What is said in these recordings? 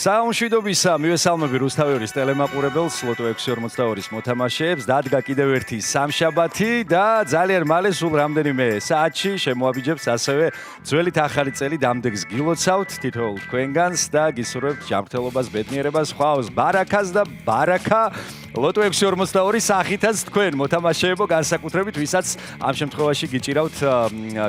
საუნშვიდობისა მივესალმები რუსთავეორის ტელემაყურებელს ლოტო 642-ის მოთამაშეებს. დადგა კიდევ ერთი სამშაბათი და ძალიან მალე სულ რამდენიმე საათში შემოაბიჯებს ასევე ძველით ახალი წელი დამდეგს გილოცავთ თითოეულ თქვენგანს და გისურვებთ ჯანმრთელობას, ბედნიერებას, ხვავს ბარაქას და ბარაქა ლოტო 642 სახითაც თქვენ მოთამაშეებო განსაკუთრებით ვისაც ამ შემთხვევაში გიჭირავთ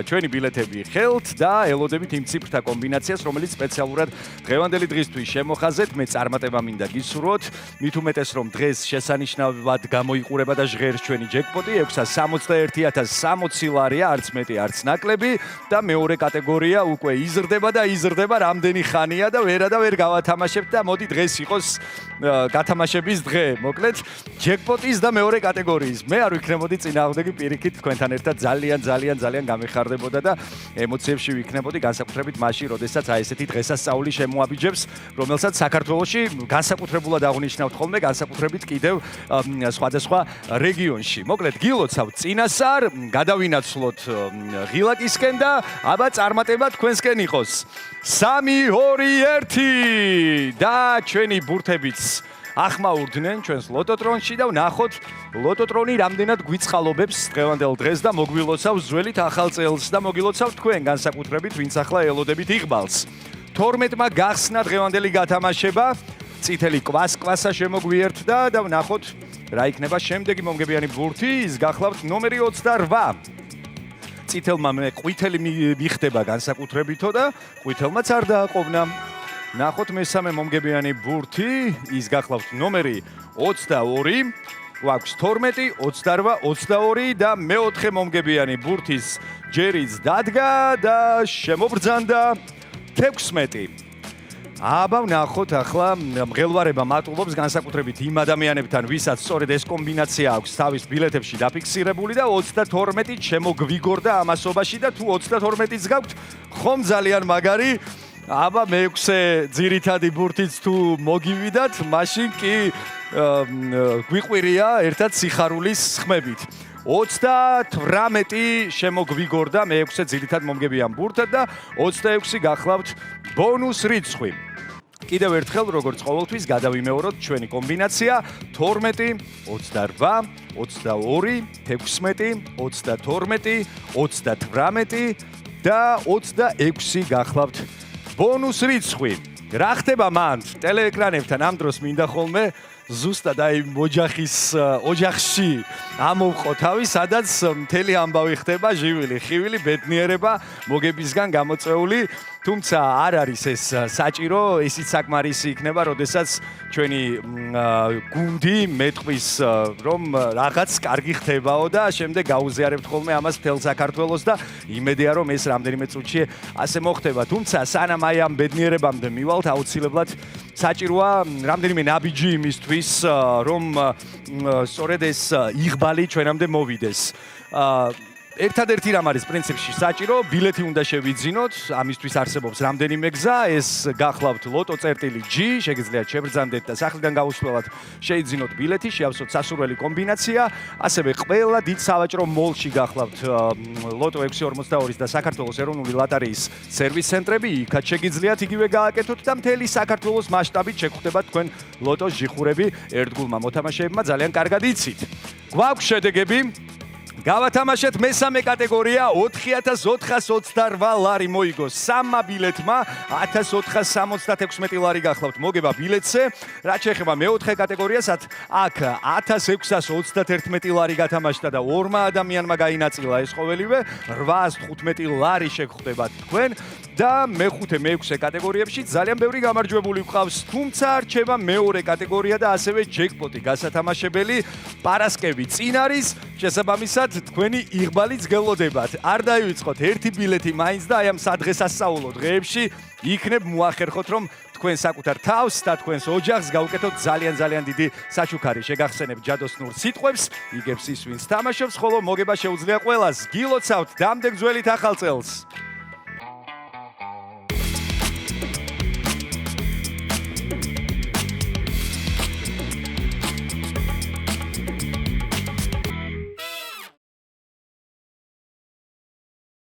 ჩვენი ბილეთები ხელთ და ელოდებით იმ ციფრთა კომბინაციას რომელიც სპეციალურად დღევანდელი დღისთვის შემოხაზეთ. მე წარმატება მინდა გისურვოთ. მით უმეტეს რომ დღეს შესანიშნავად გამოიყურება და ჟღერს ჩვენი ჯეკპოტი 661,060 ლარია, არც მეტი, არც ნაკლები და მეორე კატეგორია უკვე იზრდება და იზრდება. რამდენი ხანია და ვერ გავათამაშებთ და მოდი დღეს იყოს გათამაშების დღე. მოკლედ ჯეკპოტის და მეორე კატეგორიის. მე არ ვიქნებოდი წინააღმდეგი პირიქით თქვენთან ერთად ძალიან გამეხარდებოდა და ემოციებში ვიქნებოდი განსაკუთრებით მაშინ, როდესაც აი ესეთი დღესასწაული შემოაბიჯებს, რომელსაც საქართველოში განსაკუთრებულად აღნიშნავთ ხოლმე, განსაკუთრებით კიდევ სხვადასხვა რეგიონში. მოკლედ გილოცავთ წინასწარ, გადავინაცვლოთ ღილაკისკენ და აბა წარმატება თქვენსკენ იყოს. 3, 2, 1 და ჩვენი ბურთებიც ახმაურდნენ ჩვენს ლოტოტრონში და ვნახოთ ლოტოტრონი რამდენად გვიწყალობებს დღევანდელ დღეს და მოგვილოცავს ძველით ახალ წელს და მოგილოცავთ თქვენ განსაკუთრებით, ვინც ახლა ელოდებით იღბალს. 12-მა გახსნა დღევანდელი გათამაშება, წითელი კვასკვასა შემოგვიერთდა და ვნახოთ რა იქნება შემდეგი მომგებიანი ბურთი, ის გახლავთ ნომერი 28. წითელმა მე ყვითელი მიხდება განსაკუთრებითო და ყვითელმაც არ დააყოვნა. ნახოთ მესამე მომგებიანი ბურთი, ის გახლავთ ნომერი 22. გვაქვს 12, 28, 22 და მეოთხე მომგებიანი ბურთის ჯერიც დადგა და შემობრძანდა 16. აბა ვნახოთ ახლა მღელვარება მატულობს განსაკუთრებით იმ ადამიანებთან, ვისაც სწორედ ეს კომბინაცია აქვს თავის ბილეთებში დაფიქსირებული და 32 შემოგვიგორდა ამასობაში და თუ 32-იც გაქვთ, ხომ ძალიან მაგარი. აბა მე-6 ძირითადი ბურთიც თუ მოგივიდათ, მაშინ კი გვიყვირია ერთად სიხარულის ხმებით. 38 შემოგვიგორდა მე-6 ძირითად მომგებიან ბურთად და 26 გახლავთ ბონუს რიცხვი. კიდევ ერთხელ, როგორც ყოველთვის, გადავიმეოროთ ჩვენი კომბინაცია 12, 28, 22, 16, 32, 38 და 26 გახლავთ ბონუს რიცხვი. რა ხდება მან? ტელეეკრანებთან ამ დროს მინდა ხოლმე ზუსტად აი ოჯახში ამოვყო თავი, სადაც მთელი ამბავი ხდება, ჟივილი, ხივილი, ბედნიერება მოგებისგან გამოწეული. თუმცა არ არის ეს საჭირო, ისიც საკმარისი იქნება, როდესაც ჩვენი გუნდი მეტყვის რომ რაღაც კარგი ხდებაო და შემდეგ გაუზიარებთ ხოლმე ამას მთელ საქართველოს და იმედია რომ ეს რამდენიმე წუთში ასე მოხდება. თუმცა სანამ აი ამ ბედნიერებამდე მივალთ, აუცილებლად საჭიროა რამდენიმე ნაბიჯი იმისთვის, რომ სწორედ ეს იღბალი ჩვენამდე მოვიდეს. ერთადერთი რამ არის პრინციპში საჭირო, ბილეთი უნდა შევიძინოთ, ამისთვის არსებობს რამდენიმე გზა, ეს გახლავთ ლოტო.G, შეგიძლიათ შებრძანდეთ და სახლიდან გაუსვლელად შეიძინოთ ბილეთი, შეავსოთ სასურველი კომბინაცია, ასევე ყველა დიდ სავაჭრო მოლში გახლავთ ლოტო 642 და საქართველოს ეროვნული ლოტარიის სერვის ცენტრები, იქაც შეგიძლიათ იგივე გააკეთოთ და მთელი საქართველოს მასშტაბით შეგხვდება თქვენ ლოტოს ჟიხურები, ერთგულმა მოთამაშეებმა ძალიან კარგად იცით. გვაქვს შედეგები. გავათამაშეთ მესამე კატეგორია 4428 ლარი მოიგო 3 ბილეთმა 1476 ლარი გახლავთ მოგება ბილეთზე. რაც შეეხება მეოთხე კატეგორიასაც, აქ 1631 ლარი გათამაშდა და 2 ადამიანმა გაინაწილა ეს ყოველივე 815 ლარი შეგხვდებათ თქვენ და მეხუთე მე-6 კატეგორიებში ძალიან ბევრი გამარჯვებული გვყავს, თუმცა რჩება მეორე კატეგორია და ასევე ჯეკპოტი გასათამაშებელი პარასკევი წინ არის, შესაბამისად თქვენი იღბალიც გელოდებათ. არ დაივიწყოთ ერთი ბილეთი მაინც და აი ამ სადღესასწაულო დღეებში იქნებ მოახერხოთ რომ თქვენ საკუთარ თავს და თქვენს ოჯახს გაუკეთოთ ძალიან დიდი საჩუქარი. შეგახსენებთ ჯადოსნურ სიტყვებს, იგებს ის ვინც თამაშობს, ხოლო მოგება შეუძლია ყველას. გილოცავთ დამდეგ ძველით ახალ წელს.